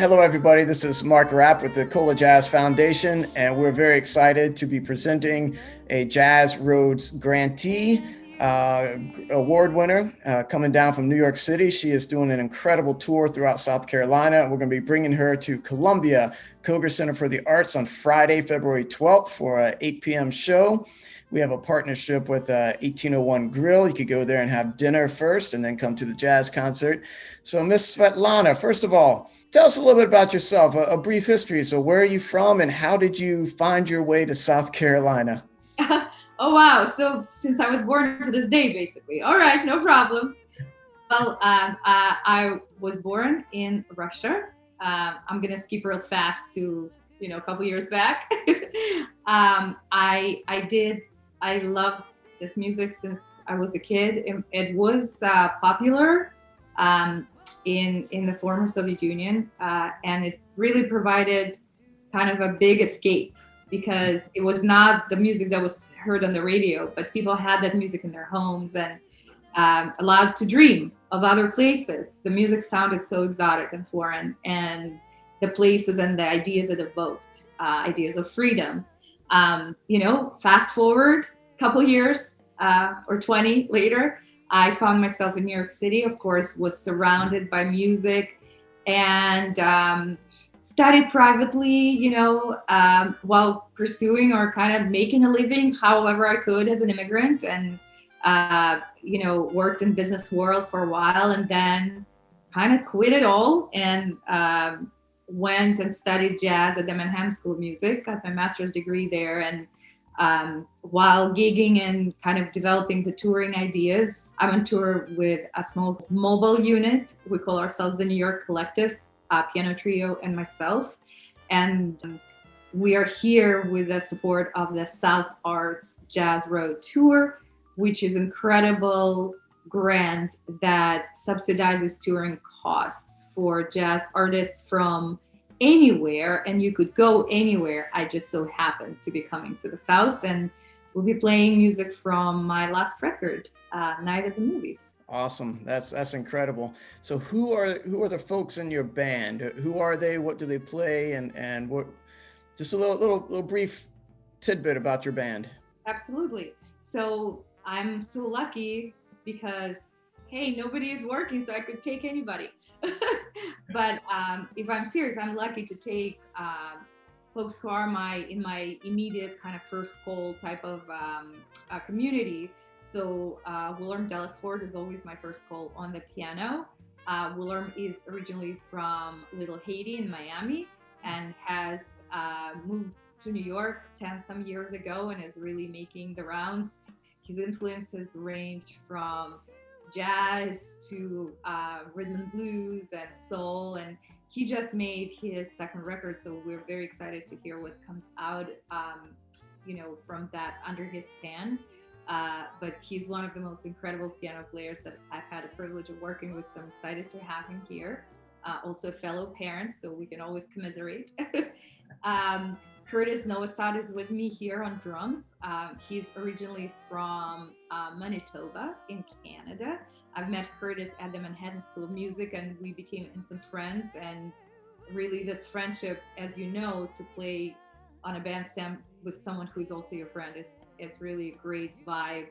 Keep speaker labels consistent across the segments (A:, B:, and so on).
A: Hello, everybody. This is Mark Rapp with the ColaJazz Foundation, and we're very excited to be presenting a Jazz Rhodes Grantee award winner coming down from New York City. She is doing an incredible tour throughout South Carolina. We're going to be bringing her to Columbia Koger Center for the Arts on Friday, February 12th for an 8 p.m. show. We have a partnership with 1801 Grill. You could go there and have dinner first and then come to the jazz concert. So Miss Svetlana, first of all, tell us a little bit about yourself, a brief history. So where are you from and how did you find your way to South Carolina?
B: Oh, wow. So since I was born to this day, basically. All right, no problem. Well, I was born in Russia. I'm going to skip real fast to, a couple years back. I loved this music since I was a kid. It was popular in the former Soviet Union, and it really provided kind of a big escape because it was not the music that was heard on the radio, but people had that music in their homes and allowed to dream of other places. The music sounded so exotic and foreign, and the places and the ideas it evoked, ideas of freedom. Fast forward a couple years or 20 later, I found myself in New York City, of course, was surrounded by music and studied privately, while pursuing or kind of making a living however I could as an immigrant and, worked in business world for a while and then kind of quit it all and went and studied jazz at the Manhattan School of Music, got my master's degree there. And while gigging and kind of developing the touring ideas, I'm on tour with a small mobile unit. We call ourselves the New York Collective, piano trio and myself. And we are here with the support of the South Arts Jazz Road Tour, which is incredible grant that subsidizes touring costs for jazz artists from anywhere, and you could go anywhere. I just so happened to be coming to the South, and we'll be playing music from my last record, Night at the Movies.
A: Awesome. That's incredible. So who are the folks in your band? Who are they? What do they play? And what? Just a little brief tidbit about your band.
B: Absolutely. So I'm so lucky because hey, nobody is working, so I could take anybody. But if I'm serious, I'm lucky to take folks who are in my immediate kind of first call type of community. So Willem Dellisford is always my first call on the piano. Willem is originally from Little Haiti in Miami and has moved to New York 10 some years ago and is really making the rounds. His influences range from jazz to rhythm and blues and soul, and he just made his second record, so we're very excited to hear what comes out from that under his pen. But he's one of the most incredible piano players that I've had a privilege of working with, so I'm excited to have him here. Also a fellow parent, so we can always commiserate. Curtis Noasad is with me here on drums. He's originally from Manitoba in Canada. I've met Curtis at the Manhattan School of Music and we became instant friends. And really this friendship, as you know, to play on a bandstand with someone who is also your friend is really a great vibe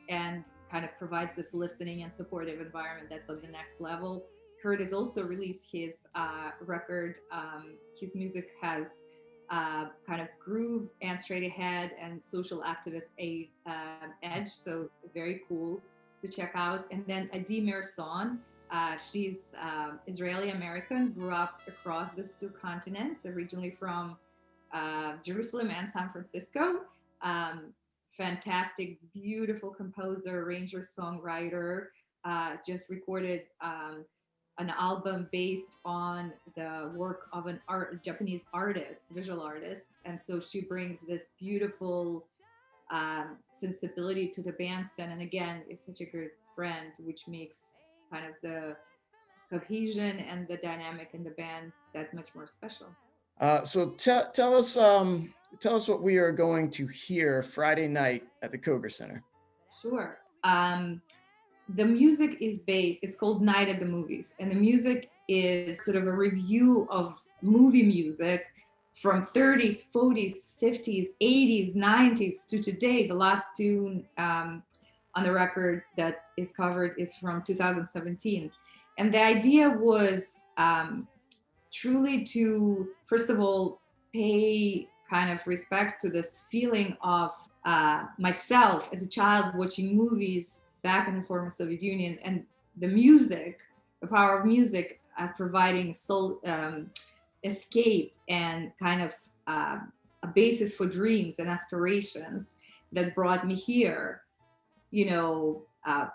B: and kind of provides this listening and supportive environment that's on the next level. Curtis also released his record. His music has kind of groove and straight ahead and social activist edge, so very cool to check out. And then Adi Mirson, she's Israeli American, grew up across these two continents, originally from Jerusalem and San Francisco. Fantastic, beautiful composer, arranger, songwriter, just recorded an album based on the work of a Japanese artist, visual artist. And so she brings this beautiful sensibility to the bandstand. And again, is such a good friend, which makes kind of the cohesion and the dynamic in the band that much more special.
A: So tell us what we are going to hear Friday night at the Koger Center.
B: Sure. the music is based, it's called Night at the Movies. And the music is sort of a review of movie music from 30s, 40s, 50s, 80s, 90s to today. The last tune on the record that is covered is from 2017. And the idea was truly to, first of all, pay kind of respect to this feeling of myself as a child watching movies back in the former Soviet Union, and the music, the power of music as providing soul escape and kind of a basis for dreams and aspirations that brought me here. You know,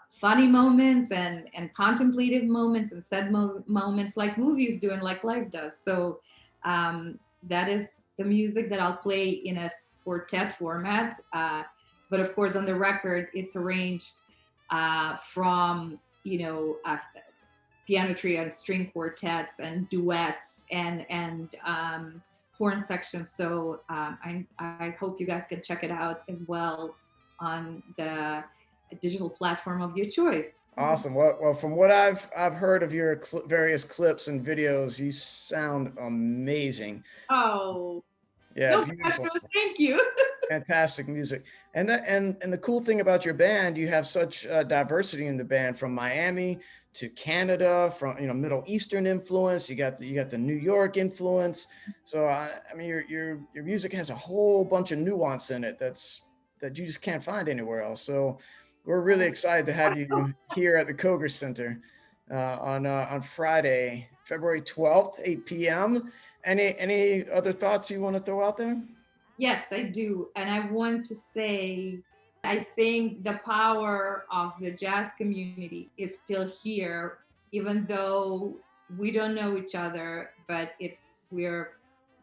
B: funny moments and contemplative moments and sad moments like movies do and like life does. So that is the music that I'll play in a quartet format. But of course, on the record, it's arranged from, you know, piano trio and string quartets and duets and horn sections. So I hope you guys can check it out as well on the digital platform of your choice.
A: Awesome. Well, from what I've heard of your various clips and videos, you sound amazing.
B: Oh,
A: yeah,
B: no
A: beautiful.
B: pressure. Thank you.
A: Fantastic music. And the cool thing about your band, you have such diversity in the band, from Miami to Canada, from, you know, Middle Eastern influence. You got the New York influence. So I mean, your music has a whole bunch of nuance in it that you just can't find anywhere else. So we're really excited to have you here at the Koger Center on Friday, February 12th, 8 p.m. Any other thoughts you want to throw out there?
B: Yes, I do. And I want to say, I think the power of the jazz community is still here, even though we don't know each other, but we're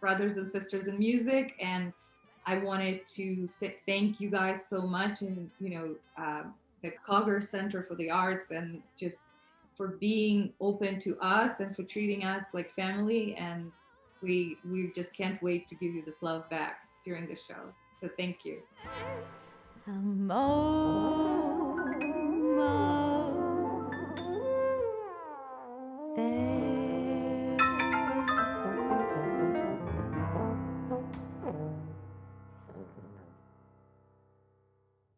B: brothers and sisters in music. And I wanted to thank you guys so much, and, you know, the Koger Center for the Arts, and just for being open to us and for treating us like family. And we just can't wait to give you this love back during the show. So thank you.